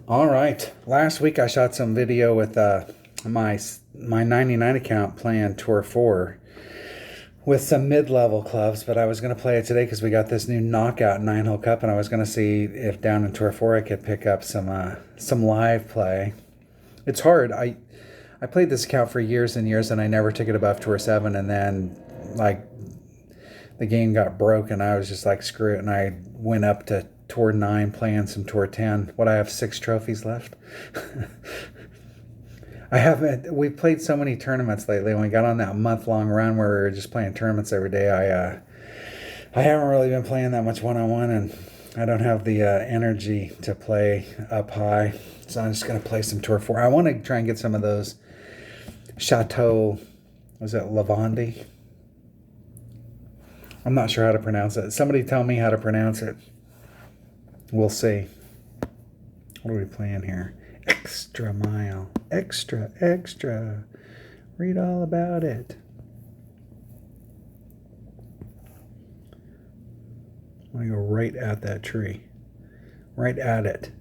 All right. Last week I shot some video with my 99 account playing Tour 4 with some mid-level clubs, but I was going to play it today because we got this new knockout 9-hole cup, and I was going to see if down in Tour 4 I could pick up some live play. It's hard. I played this account for years and years, and I never took it above Tour 7, and then like the game got broke, and I was just like, screw it, and I went up to Tour 9 playing some Tour 10. What, I have 6 trophies left? I haven't. We've played so many tournaments lately. When we got on that month-long run where we were just playing tournaments every day, I haven't really been playing that much one-on-one, and I don't have the energy to play up high. So I'm just going to play some Tour 4. I want to try and get some of those Chateau, was it Lavande? I'm not sure how to pronounce it. Somebody tell me how to pronounce it. We'll see. What are we playing here? Extra mile. Extra, extra. Read all about it. I'm going to go right at that tree. Right at it.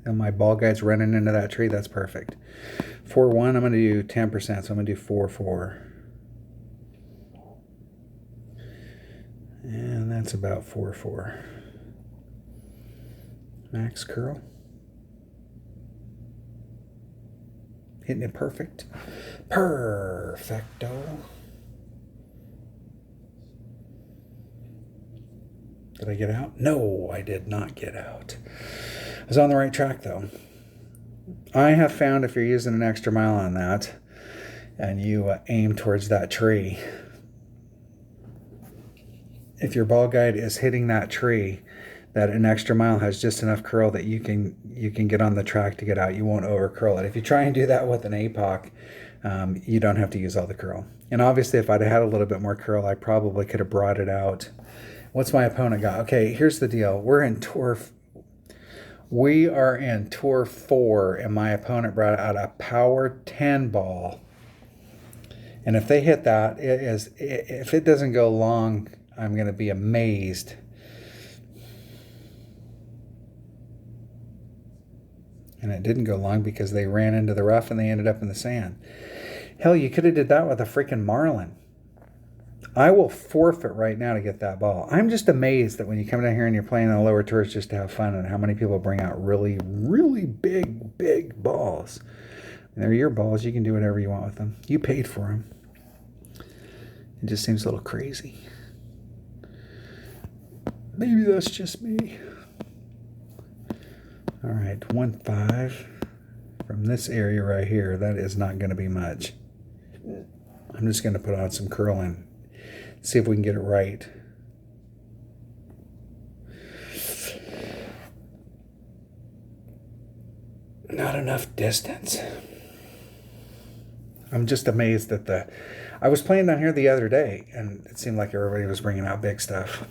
And my ball guy's running into that tree. That's perfect. 4-1, I'm going to do 10%. So I'm going to do 4-4. And that's about 4-4. Max curl. Hitting it perfect. Perfecto. Did I get out? No, I did not get out. I was on the right track though. I have found if you're using an extra mile on that and you aim towards that tree, if your ball guide is hitting that tree, that an extra mile has just enough curl that you can get on the track to get out. You won't over curl it. If you try and do that with an APOC, you don't have to use all the curl. And obviously, if I'd had a little bit more curl, I probably could have brought it out. What's my opponent got? Okay, here's the deal. We are in Tour 4, and my opponent brought out a power 10 ball. And if they hit that, if it doesn't go long, I'm going to be amazed. And it didn't go long because they ran into the rough and they ended up in the sand. Hell, you could have did that with a freaking marlin. I will forfeit right now to get that ball. I'm just amazed that when you come down here and you're playing on the lower tours just to have fun, and how many people bring out really, really big balls. And they're your balls. You can do whatever you want with them. You paid for them. It just seems a little crazy. Maybe that's just me. All right, 1-5 from this area right here. That is not going to be much. I'm just going to put on some curling. See if we can get it right. Not enough distance. I'm just amazed that I was playing down here the other day, and it seemed like everybody was bringing out big stuff.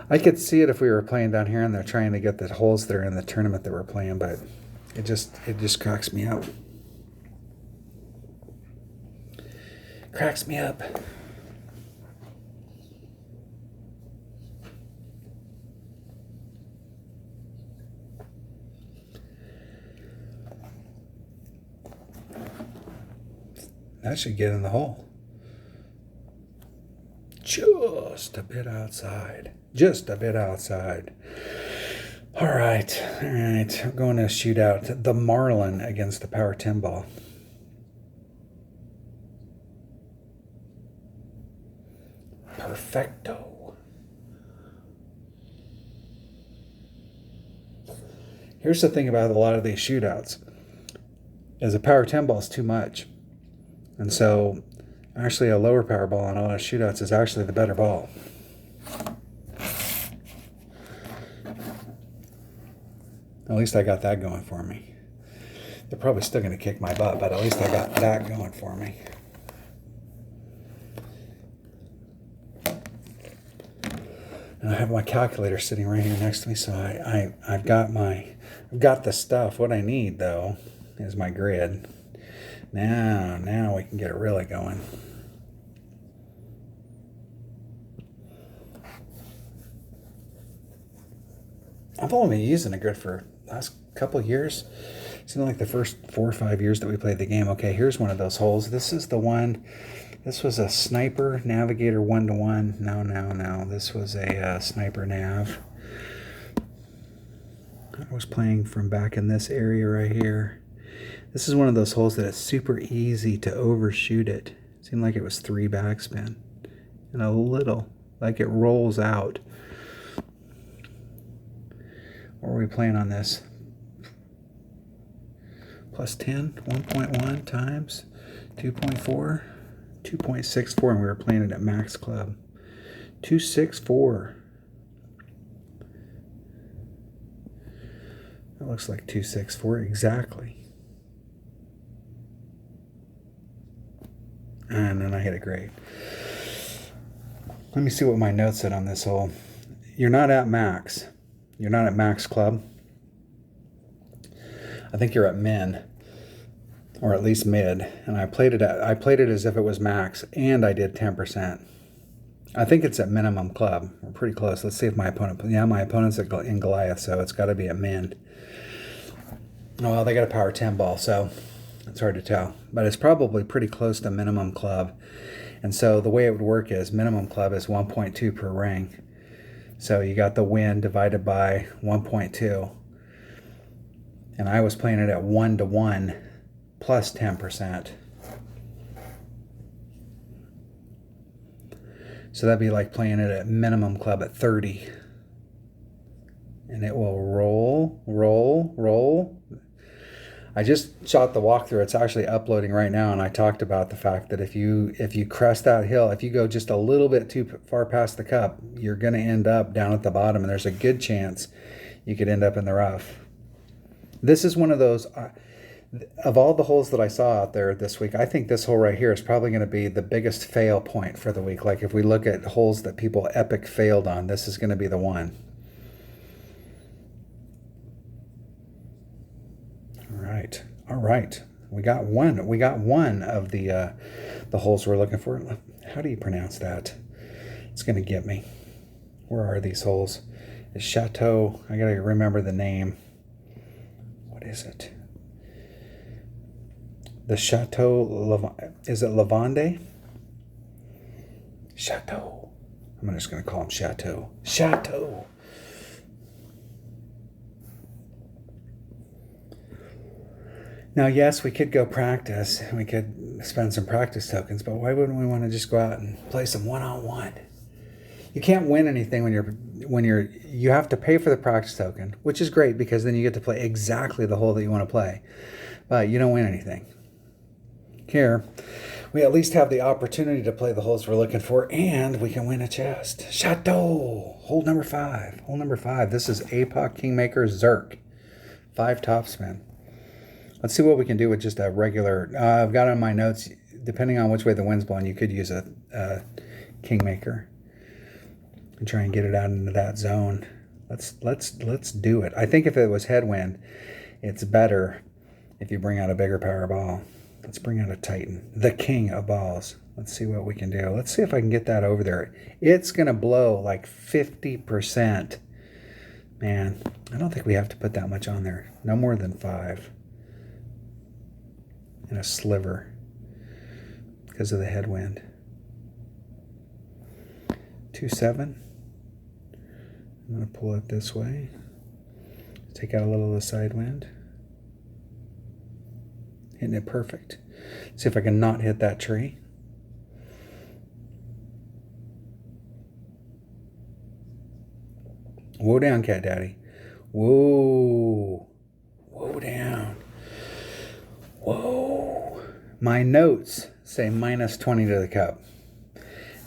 I could see it if we were playing down here and they're trying to get the holes that are in the tournament that we're playing, but it just cracks me up. Cracks me up. That should get in the hole. Just a bit outside. Just a bit outside. All right. I'm going to shoot out the marlin against the power 10 ball. Perfecto. Here's the thing about a lot of these shootouts. Is a power 10 ball is too much. And so actually a lower power ball on a lot of shootouts is actually the better ball. At least I got that going for me. They're probably still going to kick my butt, but at least I got that going for me. And I have my calculator sitting right here next to me, so I've got the stuff. What I need though is my grid. Now we can get it really going. I've only been using a grid for the last couple of years. Seemed like the first 4 or 5 years that we played the game. Okay, here's one of those holes. This is the one. This was a sniper navigator 1-to-1. No. This was a sniper nav. I was playing from back in this area right here. This is one of those holes that it's super easy to overshoot it. It seemed like it was 3 backspin. And a little, like it rolls out. What are we playing on this? Plus 10, 1.1 times 2.4, 2.64, and we were playing it at max club. 264. That looks like 264 exactly. And then I hit it great. Let me see what my notes said on this hole. You're not at max. You're not at max club. I think you're at min, or at least mid. And I played it as if it was max, and I did 10%. I think it's at minimum club. We're pretty close. Let's see if my opponent. Yeah, my opponent's in Goliath, so it's got to be a min. Oh, well, they got a power 10 ball, so it's hard to tell. But it's probably pretty close to minimum club. And so the way it would work is minimum club is 1.2 per ring. So you got the win divided by 1.2. And I was playing it at 1-to-1 plus 10%. So that'd be like playing it at minimum club at 30. And it will roll, roll, roll. I just shot the walkthrough. It's actually uploading right now, and I talked about the fact that if you crest that hill, if you go just a little bit too far past the cup, you're going to end up down at the bottom, and there's a good chance you could end up in the rough. This is one of those, of all the holes that I saw out there this week, I think this hole right here is probably going to be the biggest fail point for the week. Like if we look at holes that people epic failed on, this is going to be the one. All right. We got one of the holes we're looking for. How do you pronounce that? It's going to get me. Where are these holes? It's Chateau. I got to remember the name. What is it? The Chateau Lavande. Is it Lavande? Chateau. I'm just going to call him Chateau. Chateau. Now, yes, we could go practice, and we could spend some practice tokens, but why wouldn't we want to just go out and play some one-on-one? You can't win anything when you have to pay for the practice token, which is great because then you get to play exactly the hole that you want to play, but you don't win anything. Here, we at least have the opportunity to play the holes we're looking for, and we can win a chest. Chateau, hole number 5. Hole number 5. This is APOC Kingmaker Zerk, 5 topspin. Let's see what we can do with just a regular. I've got on my notes, depending on which way the wind's blowing, you could use a Kingmaker and try and get it out into that zone. Let's do it. I think if it was headwind, it's better if you bring out a bigger power ball. Let's bring out a Titan, the king of balls. Let's see what we can do. Let's see if I can get that over there. It's going to blow like 50%. Man, I don't think we have to put that much on there. No more than 5. And a sliver because of the headwind. 2-7. I'm going to pull it this way. Take out a little of the side wind. Hitting it perfect. See if I can not hit that tree. Whoa down, Cat Daddy. Whoa. Whoa down. Whoa. My notes say minus 20 to the cup.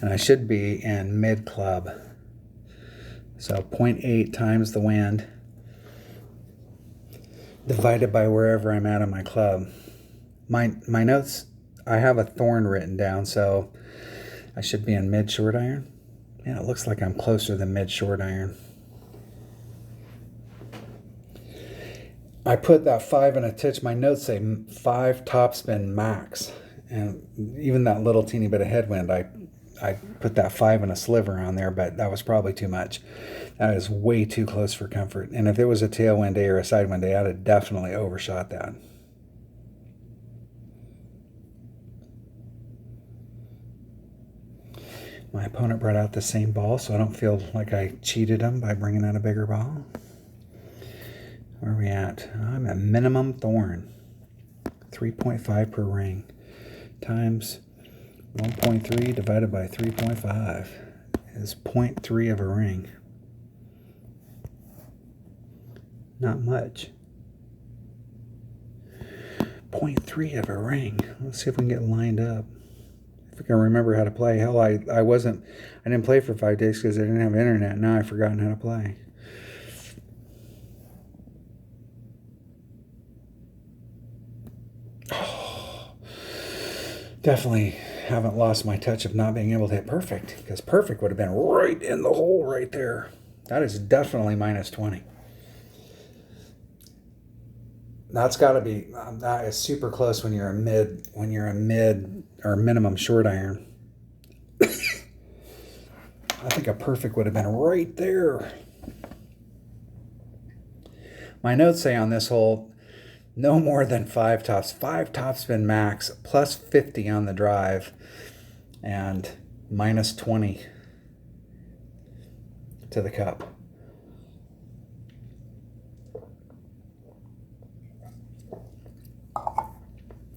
And I should be in mid club. So 0.8 times the wind divided by wherever I'm at on my club. My notes, I have a thorn written down, so I should be in mid short iron. Yeah, it looks like I'm closer than mid short iron. I put that 5 in a titch. My notes say 5 topspin max. And even that little teeny bit of headwind, I I put that 5 and a sliver on there, but that was probably too much. That is way too close for comfort. And if it was a tailwind day or a sidewind day, I'd have definitely overshot that. My opponent brought out the same ball, so I don't feel like I cheated him by bringing out a bigger ball. Where are we at? I'm at minimum thorn. 3.5 per ring times 1.3 divided by 3.5 is 0.3 of a ring. Not much. 0.3 of a ring. Let's see if we can get lined up. If I can remember how to play. Hell, I didn't play for 5 days because I didn't have internet. Now I've forgotten how to play. Definitely haven't lost my touch of not being able to hit perfect, because perfect would have been right in the hole right there. That is definitely minus 20. That's got to be, that is super close when you're a mid or minimum short iron. I think a perfect would have been right there. My notes say on this hole, no more than 5 tops. 5 topspin max, plus 50 on the drive, and minus 20 to the cup.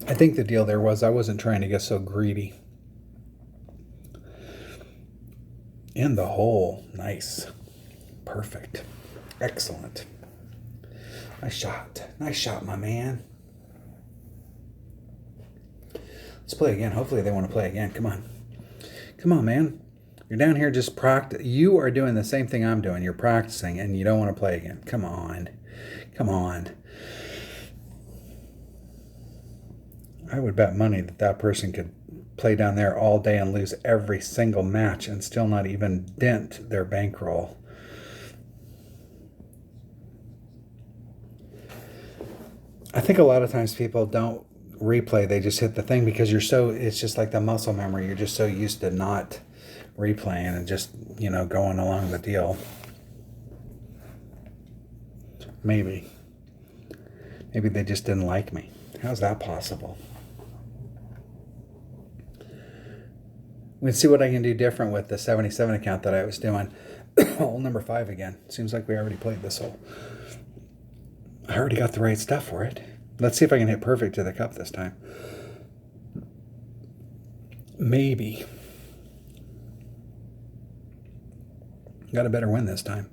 I think the deal there was I wasn't trying to get so greedy. In the hole. Nice. Perfect. Excellent. Nice shot. Nice shot, my man. Let's play again. Hopefully they want to play again. Come on. Come on, man. You're down here just practice. You are doing the same thing I'm doing. You're practicing and you don't want to play again. Come on. Come on. I would bet money that that person could play down there all day and lose every single match and still not even dent their bankroll. I think a lot of times people don't replay, they just hit the thing because it's just like the muscle memory. You're just so used to not replaying and just, going along the deal. Maybe they just didn't like me. How's that possible? Let's see what I can do different with the 77 account that I was doing. Hole number 5 again. Seems like we already played this hole. I already got the right stuff for it. Let's see if I can hit perfect to the cup this time. Maybe. Got a better win this time.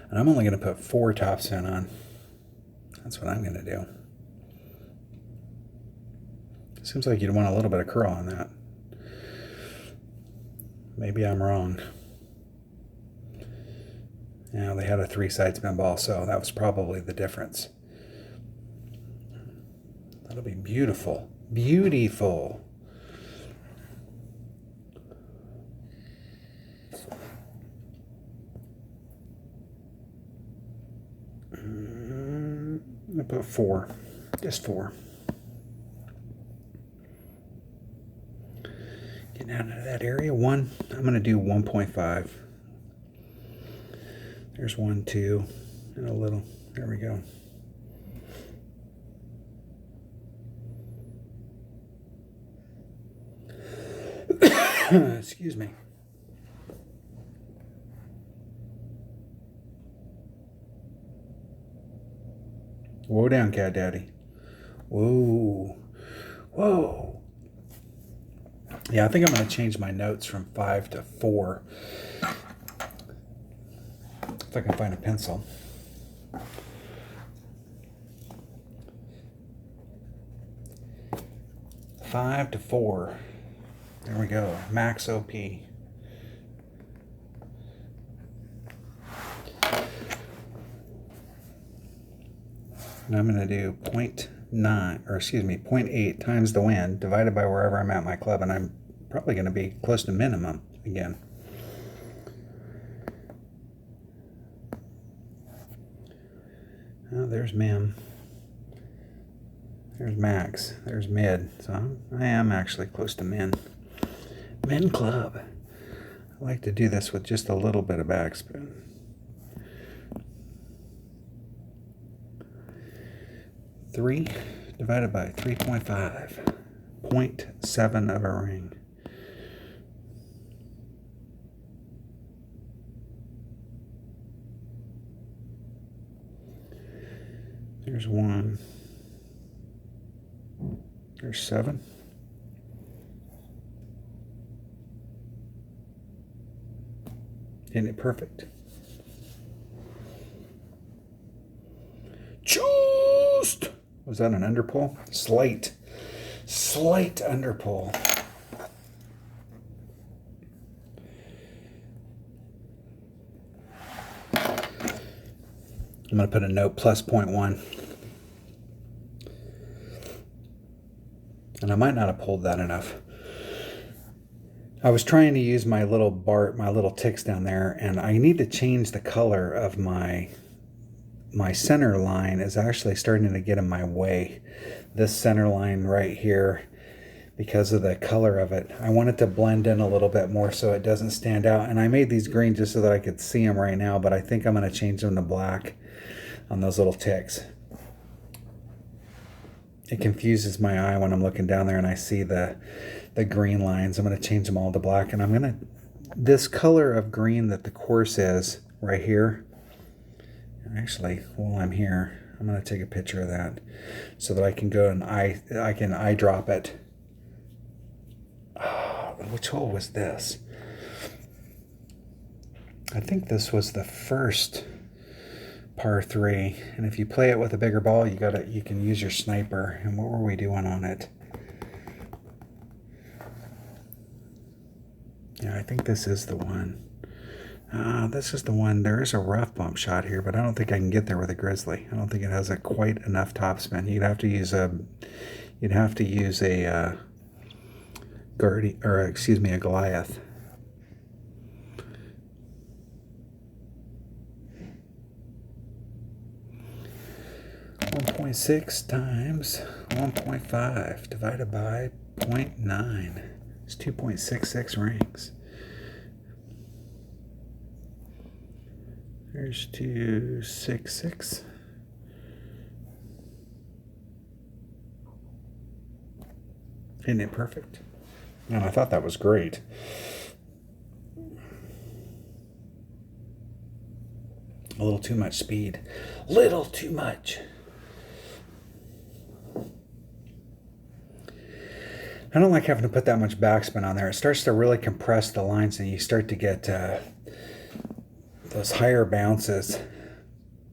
And I'm only going to put 4 topspin on. That's what I'm going to do. Seems like you'd want a little bit of curl on that. Maybe I'm wrong. Yeah, they had a 3 side spin ball, so that was probably the difference. That'll be beautiful. Beautiful. I put 4. Just 4. Getting out of that area. 1. I'm going to do 1.5. There's 1, 2, and a little. There we go. Excuse me. Whoa down, Cat Daddy. Whoa. Whoa. Yeah, I think I'm going to change my notes from 5 to 4. If I can find a pencil. Five to 4. There we go. Max OP. And I'm going to do 0.8 times the wind divided by wherever I'm at my club, and I'm probably going to be close to minimum again. Oh, there's Mim. There's Max. There's Mid. So I am actually close to Min. Min Club. I like to do this with just a little bit of backspin. Three divided by 3.5, 0.7 of a ring. There's 1. There's 7. Isn't it perfect? Just! Was that an underpull? Slight underpull. I'm going to put a note plus 0.1. And I might not have pulled that enough. I was trying to use my little ticks down there, and I need to change the color of my center line is actually starting to get in my way. This center line right here, because of the color of it. I want it to blend in a little bit more so it doesn't stand out. And I made these green just so that I could see them right now, but I think I'm going to change them to black on those little ticks. It confuses my eye when I'm looking down there and I see the green lines. I'm going to change them all to black, and I'm going to, this color of green that the course is right here, actually, while I'm here, I'm going to take a picture of that so that I can go and I can eye drop it. Which hole was this? I think this was the first par 3, and if you play it with a bigger ball, you can use your sniper. And what were we doing on it? Yeah, I think this is the one. This is the one. There is a rough bump shot here, but I don't think I can get there with a Grizzly. I don't think it has quite enough topspin. You'd have to use a a Goliath. .6 times 1.5 divided by 0.9. It's 2.66 rings. There's 266. Isn't it perfect? And I thought that was great. A little too much speed. Little too much. I don't like having to put that much backspin on there. It starts to really compress the lines and you start to get those higher bounces.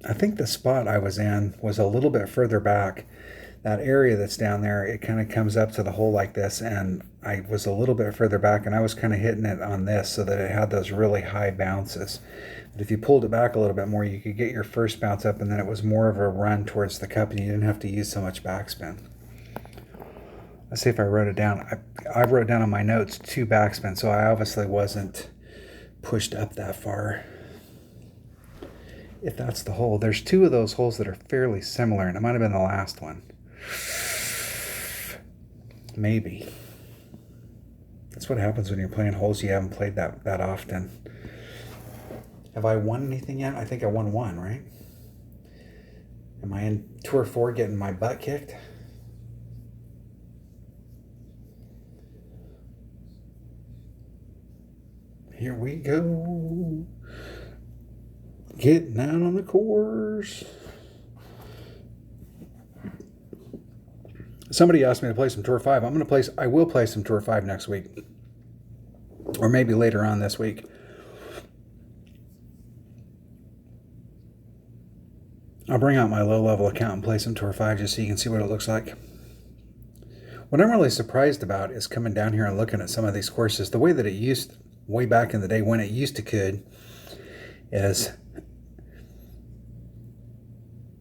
I think the spot I was in was a little bit further back. That area that's down there, it kind of comes up to the hole like this, and I was a little bit further back, and I was kind of hitting it on this so that it had those really high bounces. But if you pulled it back a little bit more, you could get your first bounce up, and then it was more of a run towards the cup, and you didn't have to use so much backspin. Let's see if I wrote it down. I wrote down on my notes 2 backspin, so I obviously wasn't pushed up that far. If that's the hole, there's 2 of those holes that are fairly similar, and it might have been the last one. Maybe. That's what happens when you're playing holes you haven't played that often. Have I won anything yet? I think I won 1, right? Am I in Tour 4 getting my butt kicked? Here we go. Getting out on the course. Somebody asked me to play some Tour 5. I will play some Tour 5 next week. Or maybe later on this week. I'll bring out my low-level account and play some Tour 5 just so you can see what it looks like. What I'm really surprised about is coming down here and looking at some of these courses. The way that it used, way back in the day when it used to could, is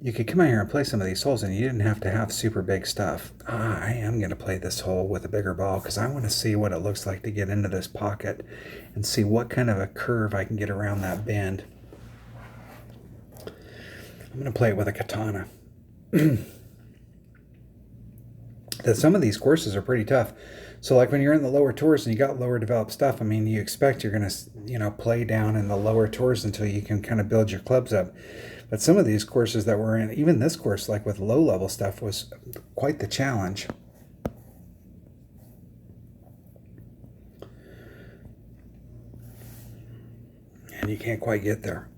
you could come out here and play some of these holes and you didn't have to have super big stuff. I am going to play this hole with a bigger ball because I want to see what it looks like to get into this pocket and see what kind of a curve I can get around that bend. I'm going to play it with a katana. Some of these courses are pretty tough. So like when you're in the lower tours and you got lower developed stuff, I mean, you expect you're going to, play down in the lower tours until you can kind of build your clubs up. But some of these courses that we're in, even this course, like with low level stuff, was quite the challenge. And you can't quite get there.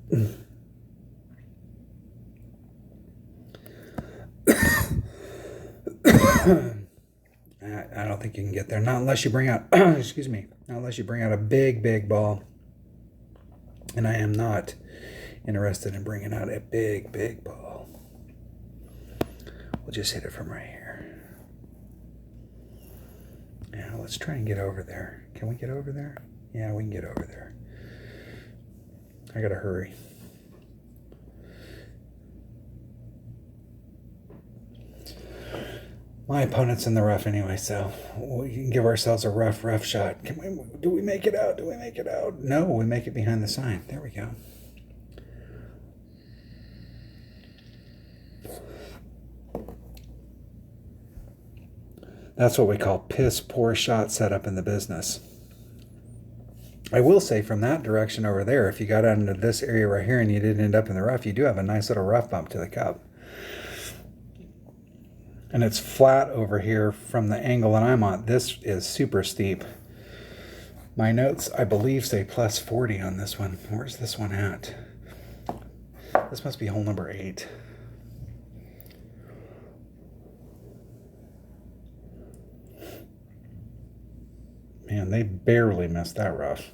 I don't think you can get there. Not unless you bring out, excuse me, not unless you bring out a big, big ball. And I am not interested in bringing out a big, big ball. We'll just hit it from right here. Yeah, let's try and get over there. Can we get over there? Yeah, we can get over there. I gotta hurry. My opponent's in the rough anyway, so we can give ourselves a rough shot. Do we make it out? Do we make it out? No, we make it behind the sign. There we go. That's what we call piss poor shot setup in the business. I will say from that direction over there, if you got out into this area right here and you didn't end up in the rough, you do have a nice little rough bump to the cup. And it's flat over here from the angle that I'm on. This is super steep. My notes, I believe, say plus 40 on this one. Where's this one at? This must be hole number 8. Man, they barely missed that rough.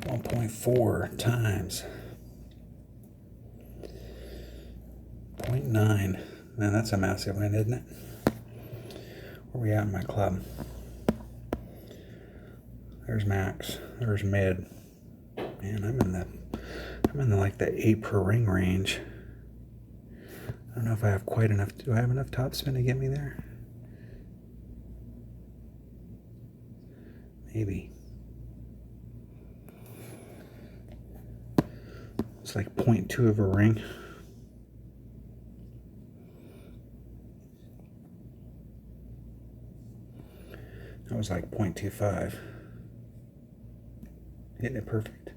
.4 times 0.9. Man, that's a massive win, isn't it? Where are we at in my club? There's max. There's mid. Man, I'm in the like the 8 per ring range. I don't know if I have quite enough. Do I have enough topspin to get me there? Maybe. It's like 0.2 of a ring. That was like 0.25. Hitting it perfect.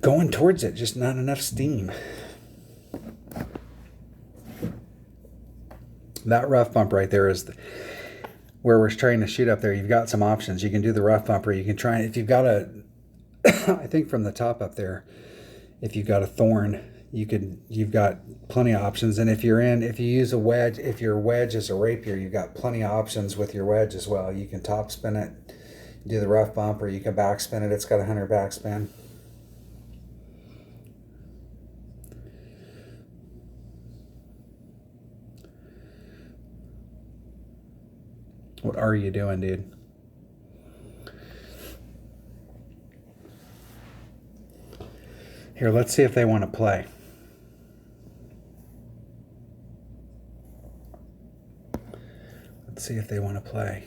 Going towards it, just not enough steam. That rough bump right there is where we're trying to shoot up there. You've got some options. You can do the rough bumper. You can try, if you've got a, I think from the top up there, if you've got a thorn, you've got plenty of options. And if you use a wedge, if your wedge is a rapier, you've got plenty of options with your wedge as well. You can top spin it, do the rough bump, or you can back spin it. It's got 100 backspin. What are you doing, dude? Here, let's see if they want to play. Let's see if they want to play.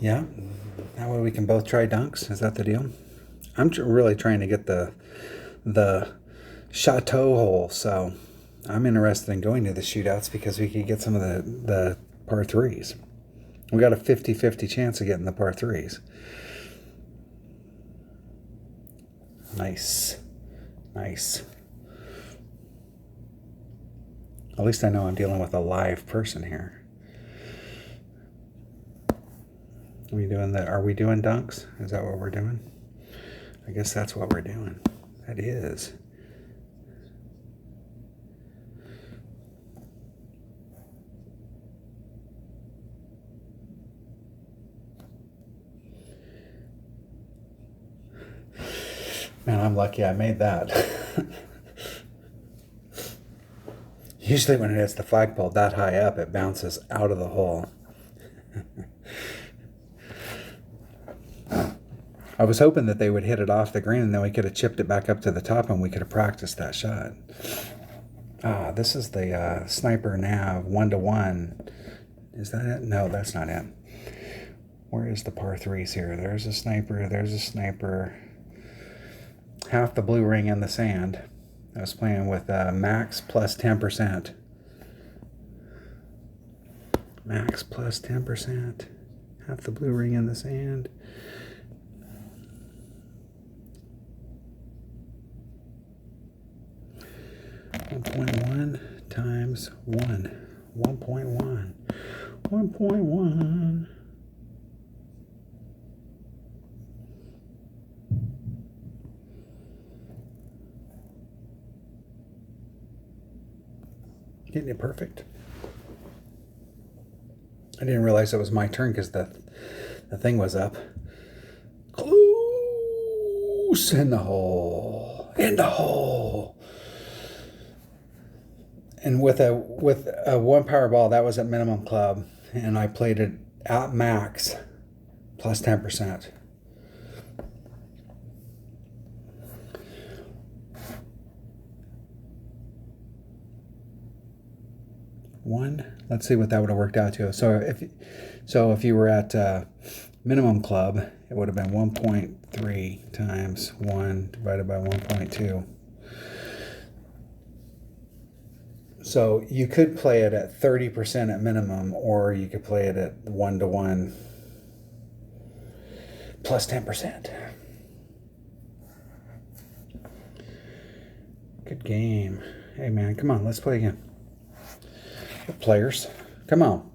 Yeah, that way we can both try dunks. Is that the deal? I'm really trying to get the Chateau hole, so I'm interested in going to the shootouts because we could get some of the par 3s. We got a 50-50 chance of getting the par 3s. Nice. Nice. At least I know I'm dealing with a live person here. Are we doing that? Are we doing dunks? Is that what we're doing? I guess that's what we're doing. That is. Man, I'm lucky I made that. Usually when it hits the flagpole that high up, it bounces out of the hole. I was hoping that they would hit it off the green and then we could have chipped it back up to the top and we could have practiced that shot. This is the Sniper Nav 1-to-1. Is that it? No, that's not it. Where is the par 3s here? There's a sniper. There's a sniper. Half the blue ring in the sand. I was playing with max plus 10%. Max plus 10%. Half the blue ring in the sand. .1 times 1. 1.1. 1.1. Getting it perfect. I didn't realize it was my turn because the thing was up. Close in the hole. In the hole. And with a one power ball, that was at minimum club, and I played it at max plus 10%. Let's see what that would have worked out to. So if you were at minimum club, it would have been 1.3 times 1 divided by 1.2. So you could play it at 30% at minimum, or you could play it at 1-to-1 plus 10%. Good game. Hey man, come on, let's play again. Players, come on.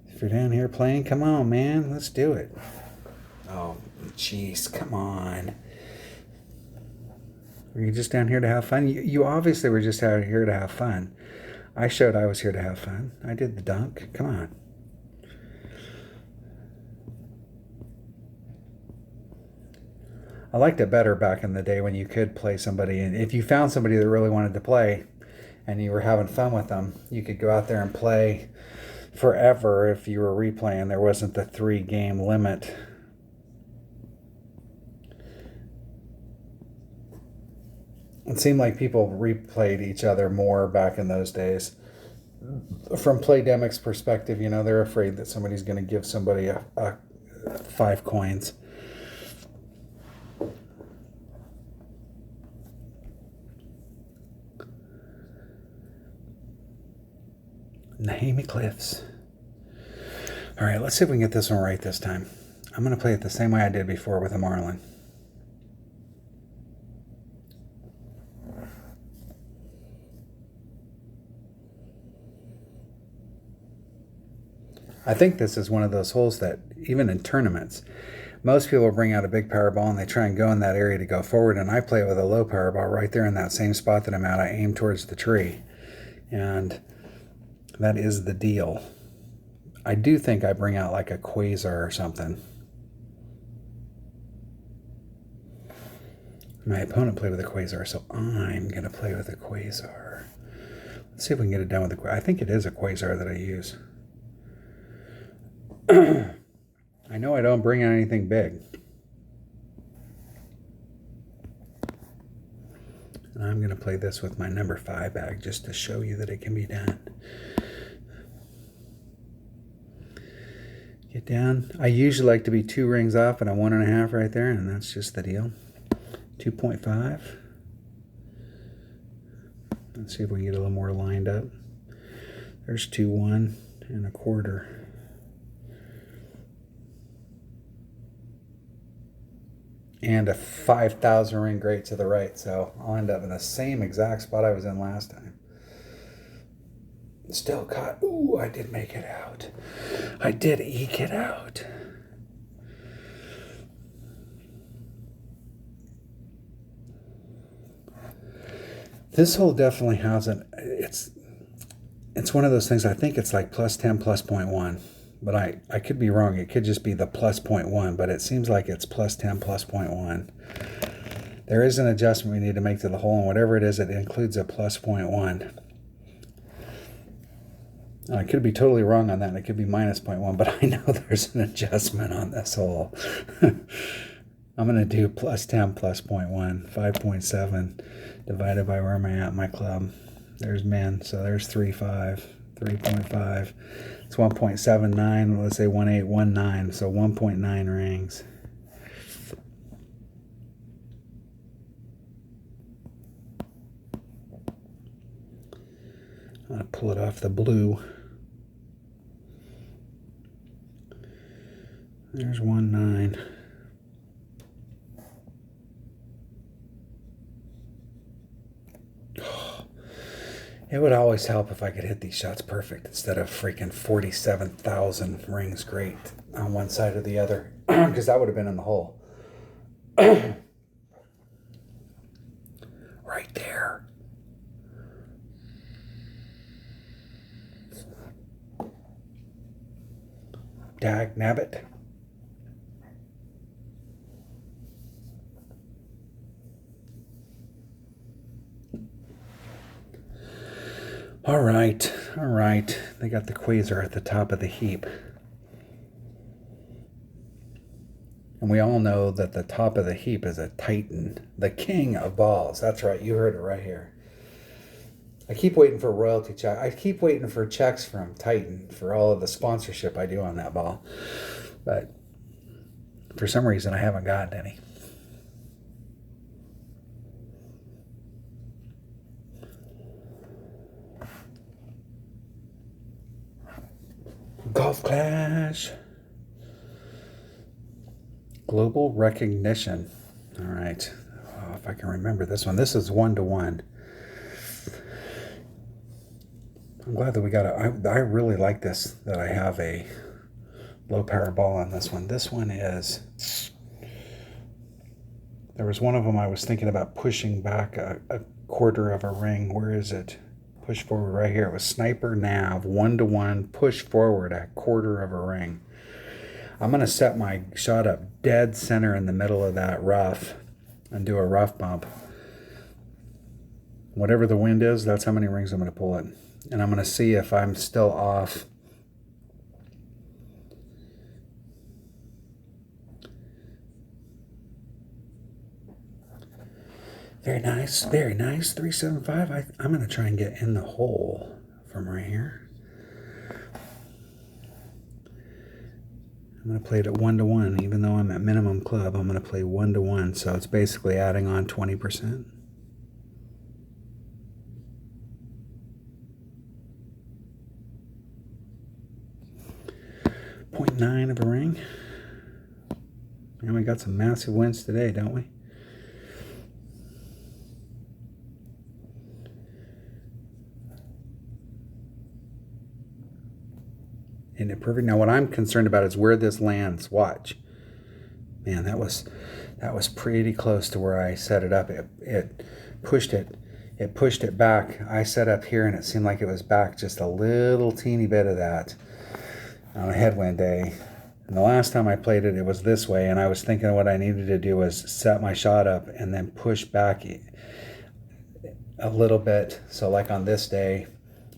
If you're down here playing, come on, man, let's do it. Oh, jeez, come on. Were you just down here to have fun? You obviously were just out here to have fun. I showed I was here to have fun. I did the dunk. Come on. I liked it better back in the day when you could play somebody, and if you found somebody that really wanted to play and you were having fun with them, you could go out there and play forever if you were replaying. There wasn't the 3-game limit. It seemed like people replayed each other more back in those days. From Playdemic's perspective, you know, they're afraid that somebody's going to give somebody a 5 coins. Nahimi Cliffs. All right, let's see if we can get this one right this time. I'm going to play it the same way I did before with a Marlin. I think this is one of those holes that, even in tournaments, most people bring out a big power ball and they try and go in that area to go forward, and I play it with a low power ball right there in that same spot that I'm at. I aim towards the tree, and that is the deal. I do think I bring out like a quasar or something. My opponent played with a quasar, so I'm going to play with a quasar. Let's see if we can get it done with a quasar. I think it is a quasar that I use. I know I don't bring out anything big. And I'm going to play this with my number 5 bag just to show you that it can be done. Get down. I usually like to be 2 rings off, but I'm 1.5 right there, and that's just the deal. 2.5. Let's see if we can get a little more lined up. There's 2, 1 1/4. And a 5,000 ring grate to the right, so I'll end up in the same exact spot I was in last time. Still caught. Ooh, I did make it out. I did eke it out. This hole definitely has an. It's one of those things. I think it's like plus 10, plus 0.1. But I could be wrong. It could just be the plus 0.1, but it seems like it's plus 10, plus 0.1. There is an adjustment we need to make to the hole, and whatever it is, it includes a plus 0.1. I could be totally wrong on that. It could be minus 0.1, but I know there's an adjustment on this hole. I'm going to do plus 10 plus 0.1, 5.7 divided by where am I at my club. There's min, so there's 3.5, 3.5. It's 1.79, let's say 1819, so 1.9 rings. I'm going to pull it off the blue. There's 1.9. It would always help if I could hit these shots perfect instead of freaking 47,000 rings great on one side or the other, because that would have been in the hole. Right there. Dag nabbit. All right. They got the quasar at the top of the heap. And we all know that the top of the heap is a Titan, the king of balls. That's right, you heard it right here. I keep waiting for royalty check. I keep waiting for checks from Titan for all of the sponsorship I do on that ball. But for some reason, I haven't gotten any. Golf Clash. Global recognition. All right. Oh, if I can remember this one. This is 1-to-1. I'm glad that we got I really like this, that I have a low power ball on this one. This one is, there was one of them I was thinking about pushing back a quarter of a ring. Where is it? Push forward right here. It was Sniper Nav, 1-to-1, push forward a quarter of a ring. I'm going to set my shot up dead center in the middle of that rough and do a rough bump. Whatever the wind is, that's how many rings I'm going to pull it. And I'm going to see if I'm still off. Very nice, very nice. 375. I'm going to try and get in the hole from right here. I'm going to play it at 1-to-1. Even though I'm at minimum club, I'm going to play 1-to-1. So it's basically adding on 20%. .9 of a ring. And we got some massive wins today, don't we? Isn't it perfect? Now what I'm concerned about is where this lands. Watch. Man, that was pretty close to where I set it up. It pushed it back. I set up here and it seemed like it was back just a little teeny bit of that on a headwind day. And the last time I played it, it was this way, and I was thinking what I needed to do was set my shot up and then push back a little bit. So like on this day,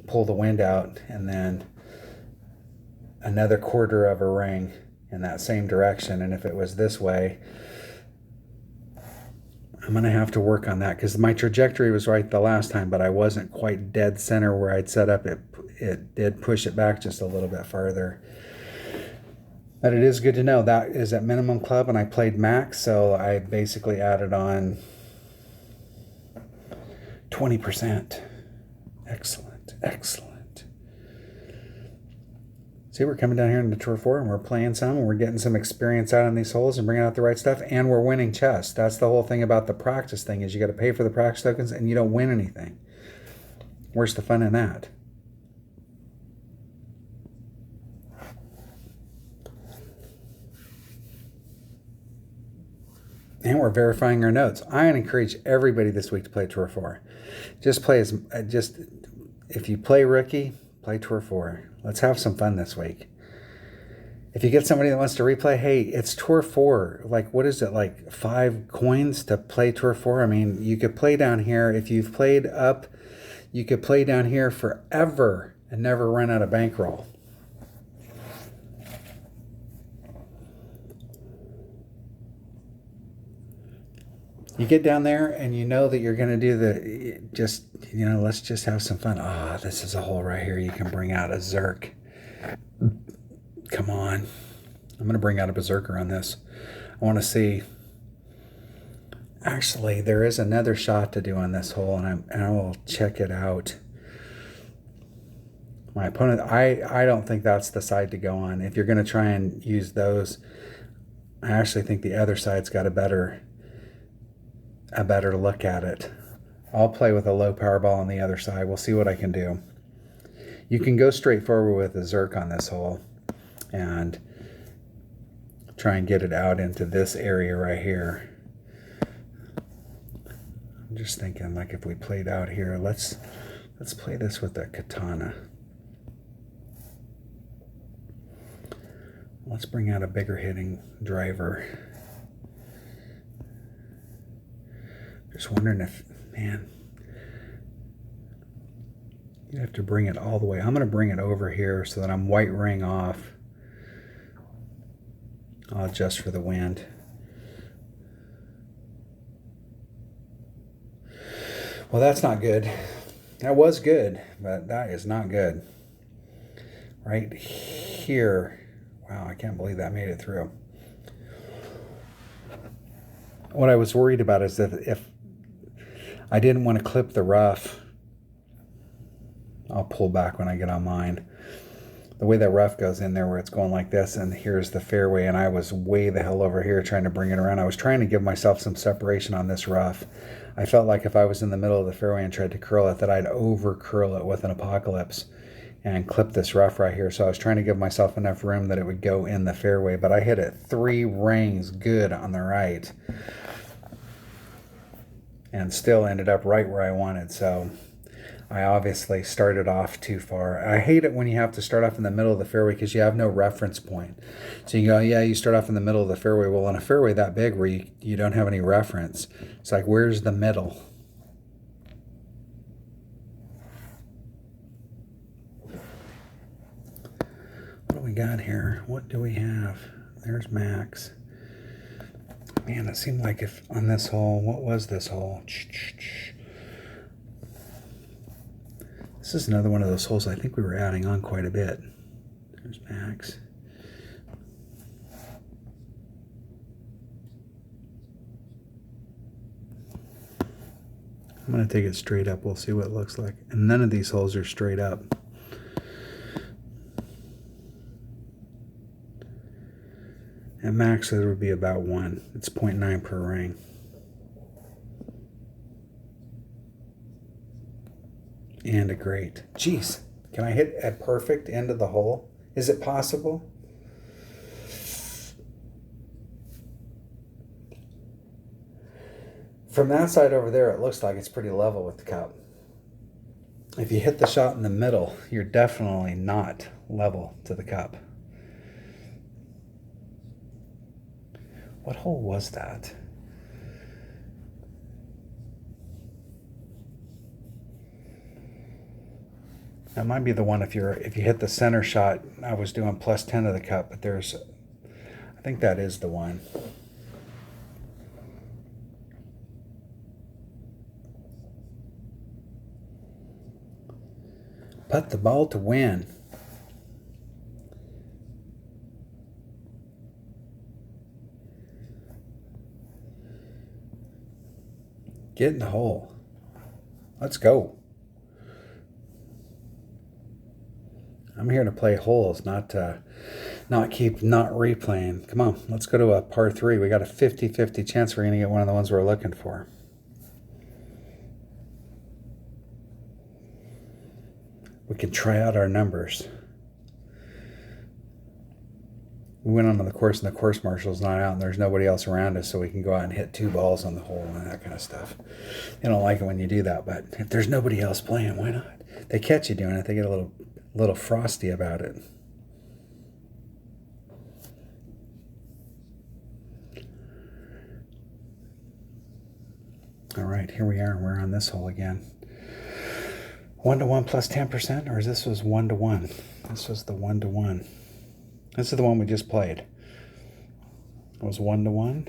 pull the wind out and then another quarter of a ring in that same direction. And if it was this way, I'm going to have to work on that because my trajectory was right the last time, but I wasn't quite dead center where I'd set up. It did push it back just a little bit farther. But it is good to know that is at minimum club and I played max, so I basically added on 20%. Excellent, excellent. See, we're coming down here into Tour 4 and we're playing some and we're getting some experience out on these holes and bringing out the right stuff, and we're winning chess. That's the whole thing about the practice thing, is you got to pay for the practice tokens and you don't win anything. Where's the fun in that? And we're verifying our notes. I encourage everybody this week to play Tour 4. If you play rookie, play Tour 4. Let's have some fun this week. If you get somebody that wants to replay, hey, it's Tour 4. Like, what is it, like 5 coins to play Tour 4? I mean, you could play down here. If you've played up, you could play down here forever and never run out of bankroll. You get down there and you know that you're going to do let's just have some fun. Ah, this is a hole right here. You can bring out a Zerk. Come on. I'm going to bring out a Berserker on this. I want to see. Actually, there is another shot to do on this hole, and I will check it out. My opponent, I don't think that's the side to go on. If you're going to try and use those, I actually think the other side's got a better look at it. I'll play with a low power ball on the other side. We'll see what I can do. You can go straight forward with a Zerk on this hole and try and get it out into this area right here. I'm just thinking, like, if we played out here, let's play this with a katana. Let's bring out a bigger hitting driver. Just wondering if, man, you have to bring it all the way. I'm going to bring it over here so that I'm white ring off. I'll adjust for the wind. Well, that's not good. That was good, but that is not good. Right here. Wow, I can't believe that made it through. What I was worried about is that if I didn't want to clip the rough, I'll pull back when I get on mine. The way that rough goes in there where it's going like this, and here's the fairway, and I was way the hell over here trying to bring it around. I was trying to give myself some separation on this rough. I felt like if I was in the middle of the fairway and tried to curl it, that I'd over curl it with an apocalypse and clip this rough right here. So I was trying to give myself enough room that it would go in the fairway, but I hit it 3 rings good on the right and still ended up right where I wanted. So I obviously started off too far. I hate it when you have to start off in the middle of the fairway because you have no reference point. So you go, yeah, you start off in the middle of the fairway. Well, on a fairway that big where you don't have any reference, it's like, where's the middle? What do we got here? What do we have? There's Max. Man, it seemed like if on this hole, what was this hole? This is another one of those holes I think we were adding on quite a bit. There's Max. I'm going to take it straight up. We'll see what it looks like. And none of these holes are straight up. At max, it would be about 1. It's 0.9 per ring. And a great. Jeez, can I hit a perfect end of the hole? Is it possible? From that side over there, it looks like it's pretty level with the cup. If you hit the shot in the middle, you're definitely not level to the cup. What hole was that? That might be the one if you hit the center shot. I was doing plus 10 of the cup, but I think that is the one. Putt the ball to win. Get in the hole. Let's go. I'm here to play holes, not replaying. Come on, let's go to a par 3. We got a 50-50 chance we're going to get one of the ones we're looking for. We can try out our numbers. We went onto the course and the course marshal's not out and there's nobody else around us, so we can go out and hit 2 balls on the hole and that kind of stuff. They don't like it when you do that, but if there's nobody else playing, why not? They catch you doing it, they get a little frosty about it. All right, here we are. We're on this hole again. 1-to-1 plus 10%, or is this was 1-to-1? This was the 1-to-1. This is the one we just played. It was 1-to-1.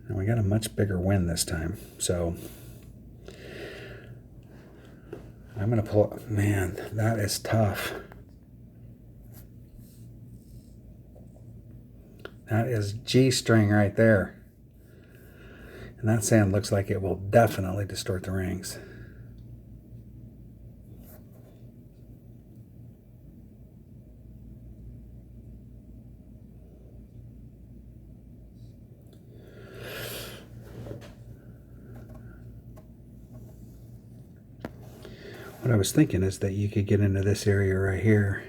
And we got a much bigger win this time. So I'm going to pull. Man, that is tough. That is G string right there. And that sand looks like it will definitely distort the rings. What I was thinking is that you could get into this area right here.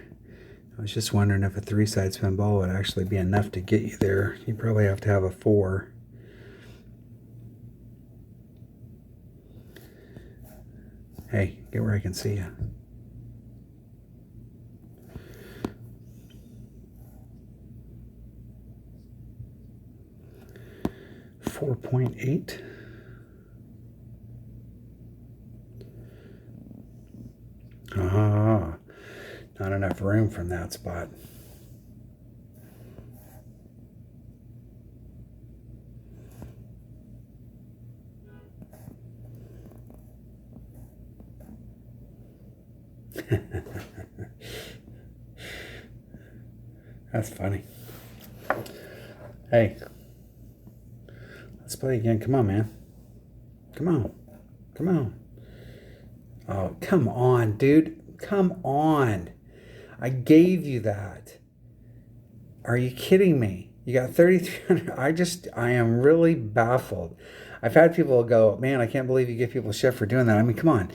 I was just wondering if a 3-side spin ball would actually be enough to get you there. You probably have to have a 4. Hey, get where I can see you. .8. Ah, not enough room from that spot. That's funny. Hey, let's play again. Come on, man. Come on. Come on. Oh, come on, dude. Come on. I gave you that. Are you kidding me? You got 3,300. I am really baffled. I've had people go, man, I can't believe you give people shit for doing that. I mean, come on.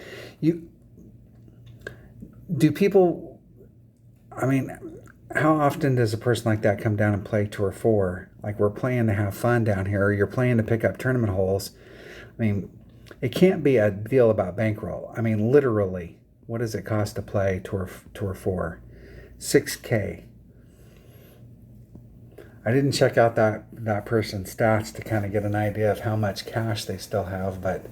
How often does a person like that come down and play Tour 4? Like, we're playing to have fun down here, or you're playing to pick up tournament holes. I mean, it can't be a deal about bankroll. I mean, literally, what does it cost to play Tour 4? $6K. I didn't check out that person's stats to kind of get an idea of how much cash they still have, but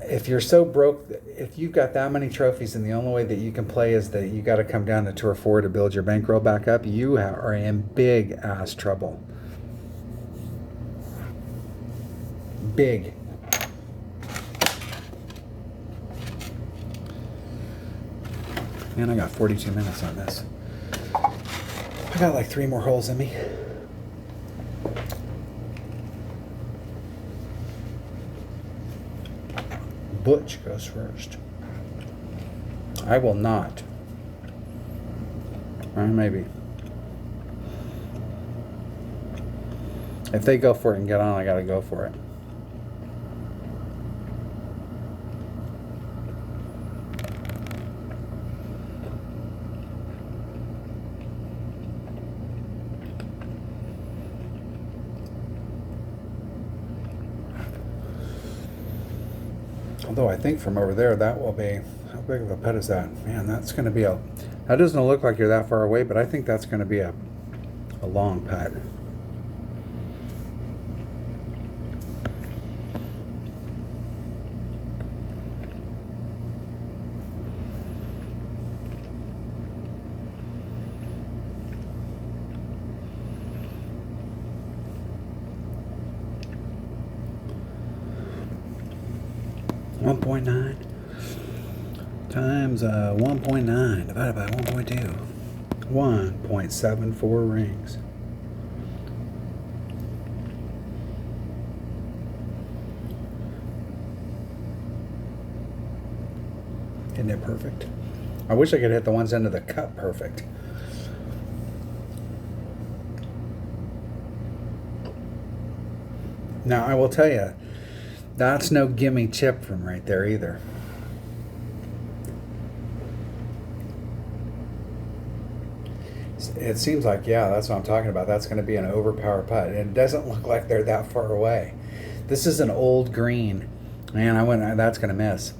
if you're so broke, if you've got that many trophies and the only way that you can play is that you got to come down to Tour 4 to build your bankroll back up, you are in big ass trouble. Big. Man, I got 42 minutes on this. I got like 3 more holes in me. Butch goes first. I will not. Or maybe. If they go for it and get on, I gotta go for it. Although I think from over there, that will be, how big of a putt is that? Man, that's going to be that doesn't look like you're that far away, but I think that's going to be a long putt. .9 times 1.9 divided by 1.2. 1.74 rings. Isn't it perfect? I wish I could hit the ones into the cup perfect. Now, I will tell you, that's no gimme chip from right there either. It seems like, yeah, that's what I'm talking about. That's going to be an overpower putt. And it doesn't look like they're that far away. This is an old green. Man, that's going to miss.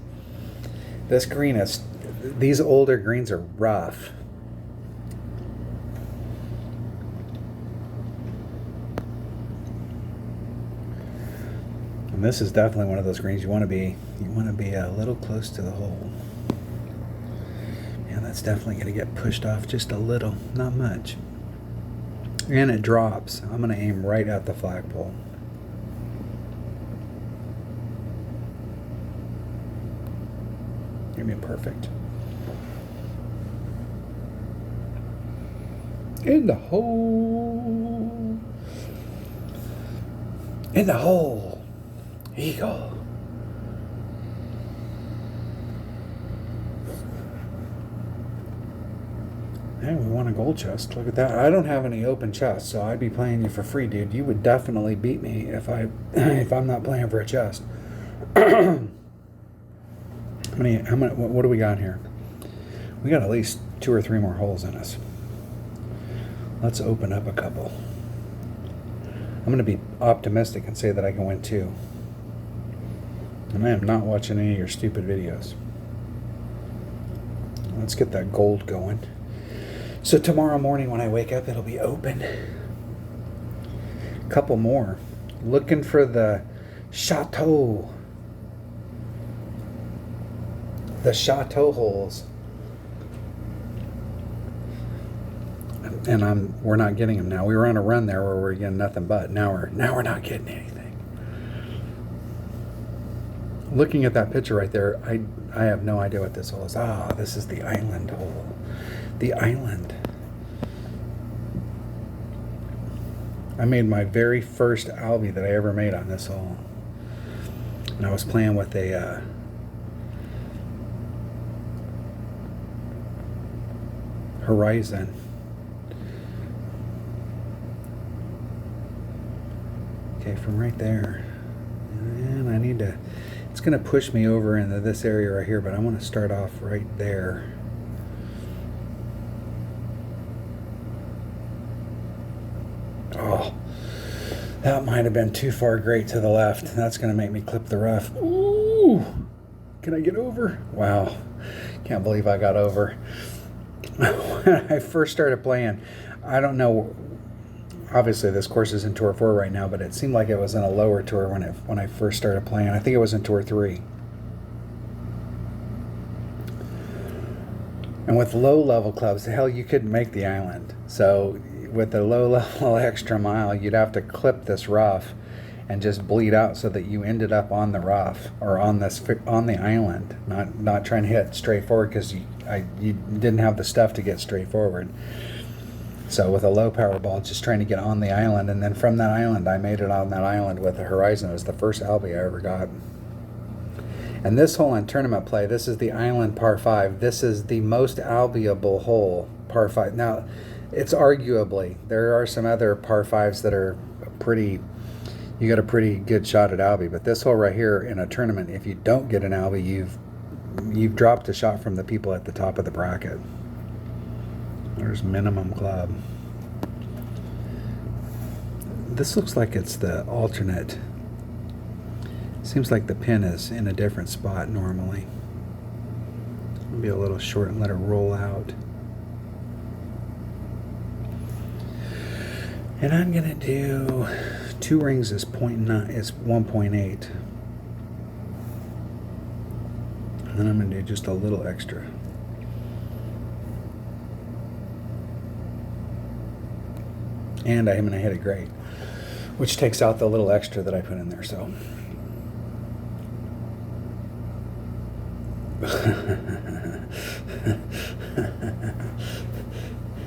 This green is, these older greens are rough. And this is definitely one of those greens you want to be a little close to the hole. Yeah, that's definitely going to get pushed off just a little, not much. And it drops. I'm going to aim right at the flagpole. Give me perfect. In the hole. In the hole. Eagle. Hey, we won a gold chest. Look at that. I don't have any open chests, so I'd be playing you for free, dude. You would definitely beat me if I'm not playing for a chest. How many, what do we got here? We got at least 2 or 3 more holes in us. Let's open up a couple. I'm going to be optimistic and say that I can win 2. And I am not watching any of your stupid videos. Let's get that gold going. So tomorrow morning when I wake up, it'll be open. A couple more. Looking for the Chateau. The Chateau holes. And we're not getting them now. We were on a run there where we're getting nothing but. Now we're not getting anything. Looking at that picture right there, I have no idea what this hole is. Ah, this is the island hole. The island. I made my very first albie that I ever made on this hole. And I was playing with a Horizon. Okay, from right there. And I need to, it's going to push me over into this area right here, but I want to start off right there. Oh, that might have been too far great to the left. That's going to make me clip the rough. Ooh, can I get over? Wow, can't believe I got over. When I first started playing, I don't know, obviously this course is in Tour 4 right now, but it seemed like it was in a lower tour when I first started playing. I think it was in Tour 3. And with low level clubs, hell, you couldn't make the island. So with the low level extra mile, you'd have to clip this rough and just bleed out so that you ended up on the rough or on the island, not trying to hit straight forward because you didn't have the stuff to get straight forward. So with a low power ball, just trying to get on the island, and then from that island, I made it on that island with the Horizon. It was the first albie I ever got. And this hole in tournament play, this is the island par 5. This is the most albiable hole, par 5. Now, it's arguably, there are some other par 5s that are pretty, you got a pretty good shot at albie, but this hole right here in a tournament, if you don't get an albie, you've dropped a shot from the people at the top of the bracket. There's minimum club. This looks like it's the alternate. Seems like the pin is in a different spot normally. Maybe a little short and let it roll out. And I'm gonna do 2 rings is 0.9, is 1.8. And then I'm gonna do just a little extra. And I'm going to hit it great, which takes out the little extra that I put in there. So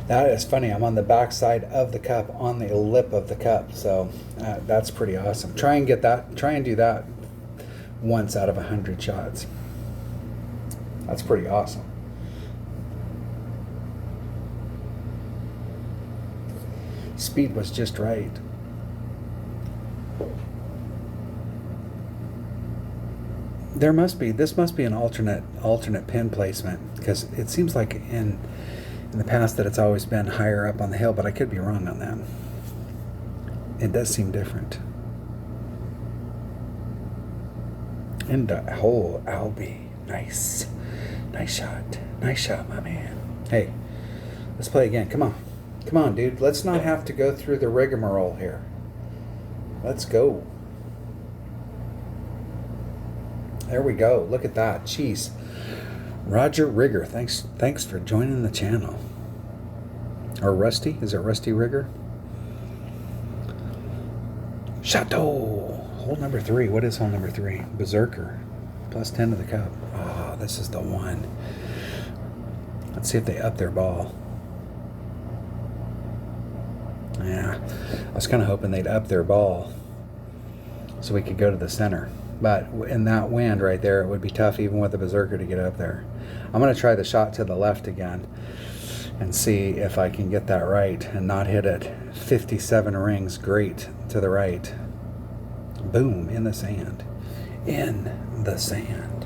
that is funny. I'm on the back side of the cup, on the lip of the cup. So that's pretty awesome. Try and do that once out of 100 shots. That's pretty awesome. Speed was just right. This must be an alternate pin placement, because it seems like in the past that it's always been higher up on the hill, but I could be wrong on that. It does seem different. And the hole, Albie. Nice shot, my man. Hey, let's play again. Come on, dude. Let's not have to go through the rigmarole here. Let's go. There we go. Look at that. Jeez. Roger Rigger, thanks for joining the channel. Or Rusty? Is it Rusty Rigger? Chateau. Hole number 3. What is hole number 3? Berserker. Plus 10 to the cup. Oh, this is the one. Let's see if they up their ball. Yeah, I was kind of hoping they'd up their ball so we could go to the center. But in that wind right there, it would be tough even with the Berserker to get up there. I'm going to try the shot to the left again and see if I can get that right and not hit it 57 rings great to the right. Boom, in the sand. In the sand.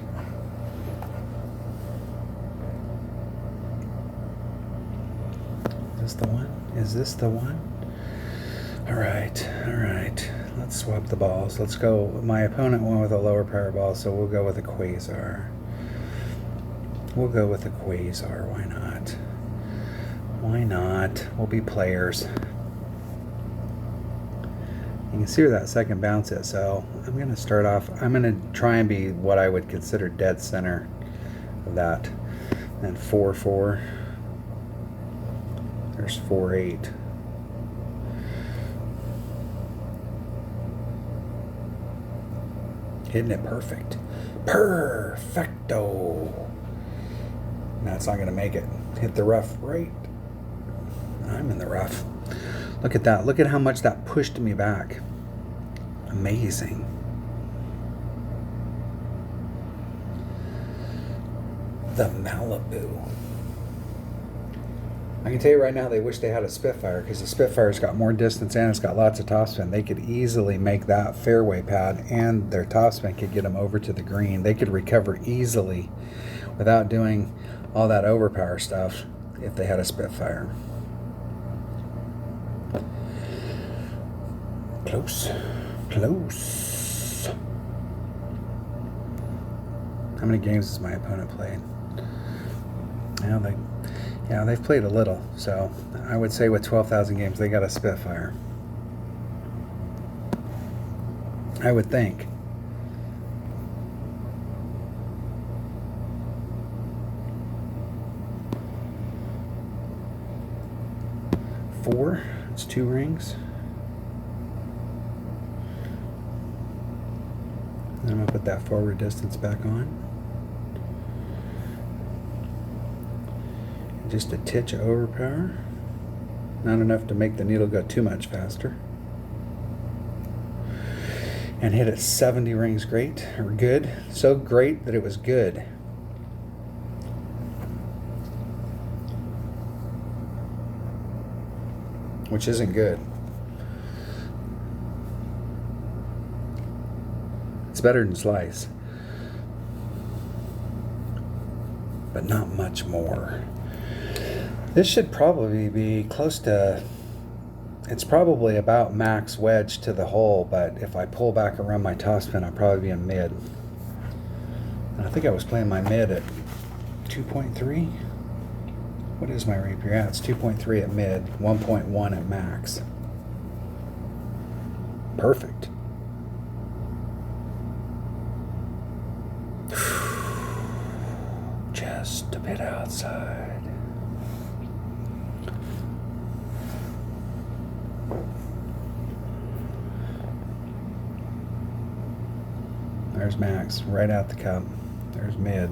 Is this the one? Is this the one? All right, all right. Let's swap the balls. Let's go. My opponent went with a lower power ball, so we'll go with a Quasar. We'll go with a Quasar. Why not? Why not? We'll be players. You can see where that second bounce is, so I'm going to start off. I'm going to try and be what I would consider dead center of that. And 4-4. There's 4-8. Hitting it perfect. Perfecto. That's not going to make it. Hit the rough right. I'm in the rough. Look at that. Look at how much that pushed me back. Amazing. The Malibu. I can tell you right now, they wish they had a Spitfire, because the Spitfire's got more distance and it's got lots of topspin. They could easily make that fairway pad, and their topspin could get them over to the green. They could recover easily without doing all that overpower stuff if they had a Spitfire. Close. Close. How many games has my opponent played? Yeah, they've played a little, so I would say with 12,000 games, they got a Spitfire. I would think. Four, it's 2 rings. And I'm going to put that forward distance back on. Just a titch of overpower. Not enough to make the needle go too much faster. And hit it 70 rings great, or good. So great that it was good. Which isn't good. It's better than slice. But not much more. This should probably be close to, it's probably about max wedge to the hole, but if I pull back around my topspin, I'll probably be in mid. And I think I was playing my mid at 2.3. What is my rapier? Yeah, it's 2.3 at mid, 1.1 at max. Perfect. Just a bit outside. There's max, right out the cup. There's mid.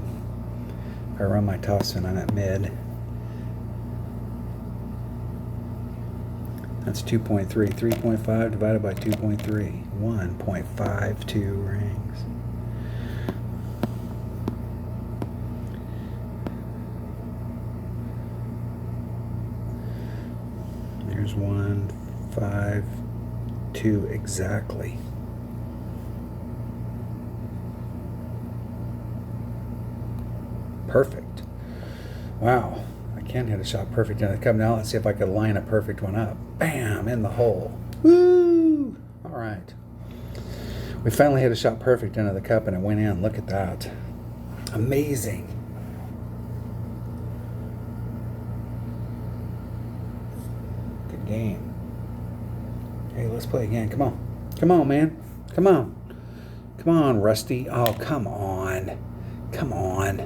If I run my topspin, I'm at mid. That's 2.3. 3.5 divided by 2.3. 1.52 rings. There's 1.52 exactly. Perfect. Wow. I can hit a shot perfect in the cup. Now let's see if I could line a perfect one up. Bam! In the hole. Woo! All right. We finally hit a shot perfect into the cup and it went in. Look at that. Amazing. Good game. Hey, let's play again. Come on. Come on, man. Come on. Come on, Rusty. Oh, come on. Come on.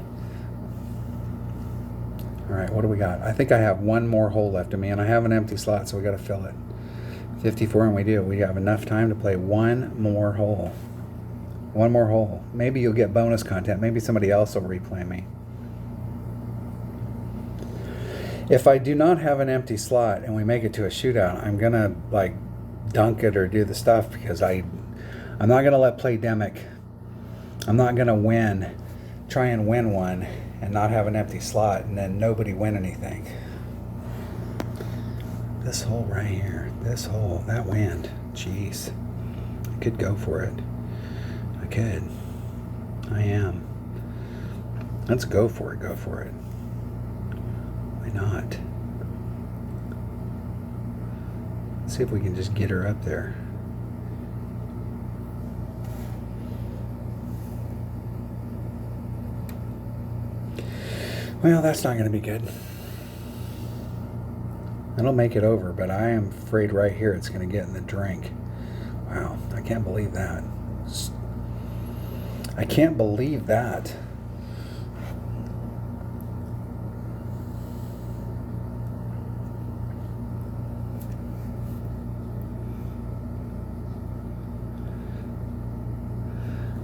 All right, what do we got? I think I have one more hole left in me, and I have an empty slot, so we got to fill it. 54, and we do. We have enough time to play one more hole. One more hole. Maybe you'll get bonus content. Maybe somebody else will replay me. If I do not have an empty slot and we make it to a shootout, I'm going to like dunk it or do the stuff because I'm not going to let Playdemic. I'm not going to try and win one and not have an empty slot and then nobody win anything. This hole right here, this hole, that wind, jeez. I could go for it. I could. I am. Let's go for it, Why not? Let's see if we can just get her up there. Well, that's not going to be good. It'll make it over, but I am afraid right here it's going to get in the drink. Wow, I can't believe that. I can't believe that.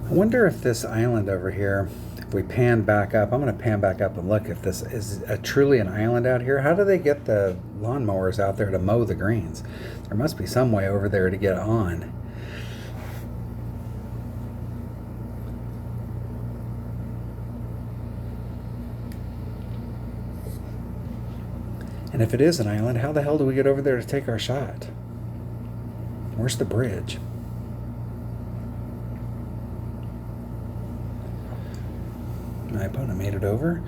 I wonder if this island over here, if we pan back up, I'm going to pan back up and look if this is truly an island out here. How do they get the lawnmowers out there to mow the greens? There must be some way over there to get on. And if it is an island, how the hell do we get over there to take our shot? Where's the bridge? My opponent made it over.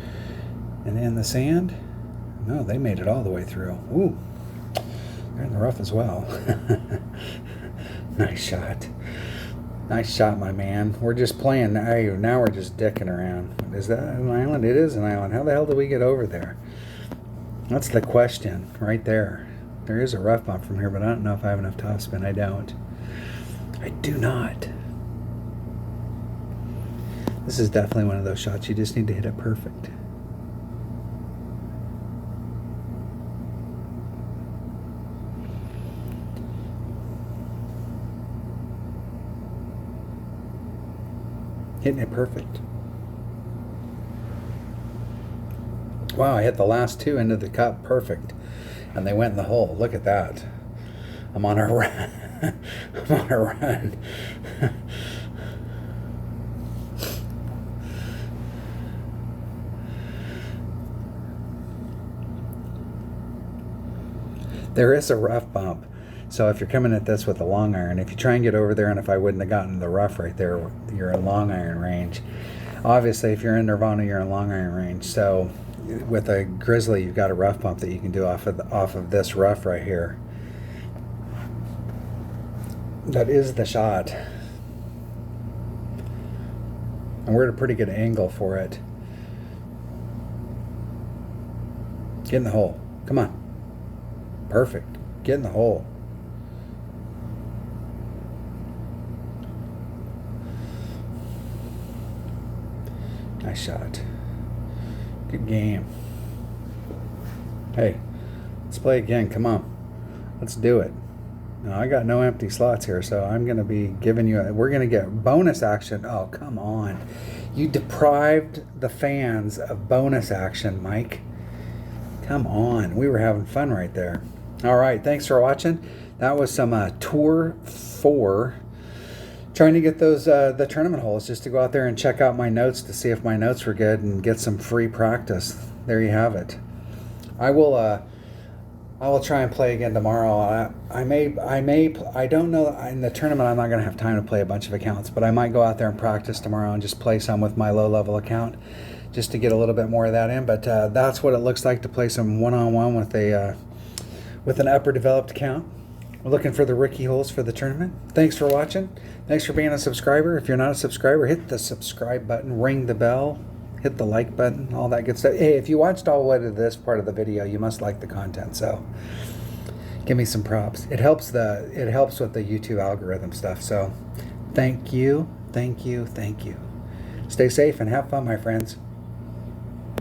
And in the sand? No, they made it all the way through. Ooh, they're in the rough as well. Nice shot. Nice shot, my man. We're just playing. Now we're just dicking around. Is that an island? It is an island. How the hell do we get over there? That's the question right there. There is a rough bump from here, but I don't know if I have enough topspin. I don't. I do not. This is definitely one of those shots you just need to hit it perfect. Hitting it perfect. Wow, I hit the last two into the cup perfect. And they went in the hole. Look at that. I'm on a run. I'm on a run. There is a rough bump. So if you're coming at this with a long iron, if you try and get over there, and if I wouldn't have gotten the rough right there, you're in long iron range. Obviously, if you're in Nirvana, you're in long iron range. So with a grizzly, you've got a rough bump that you can do off of this rough right here. That is the shot. And we're at a pretty good angle for it. Get in the hole. Come on. Perfect. Get in the hole. Nice shot. Good game. Hey, let's play again. Come on. Let's do it. Now, I got no empty slots here, so I'm going to be giving you we're going to get bonus action. Oh, come on. You deprived the fans of bonus action, Mike. Come on. We were having fun right there. All right. Thanks for watching. That was some Tour 4. Trying to get those the tournament holes just to go out there and check out my notes to see if my notes were good and get some free practice. There you have it. I will try and play again tomorrow. I don't know, in the tournament I'm not going to have time to play a bunch of accounts, but I might go out there and practice tomorrow and just play some with my low level account just to get a little bit more of that in. But that's what it looks like to play some one-on-one with an upper developed account. We're looking for the rookie holes for the tournament. Thanks for watching. Thanks for being a subscriber. If you're not a subscriber, hit the subscribe button, ring the bell, hit the like button, all that good stuff. Hey, if you watched all the way to this part of the video, you must like the content. So give me some props. It helps with the YouTube algorithm stuff. So thank you. Thank you. Thank you. Stay safe and have fun, my friends.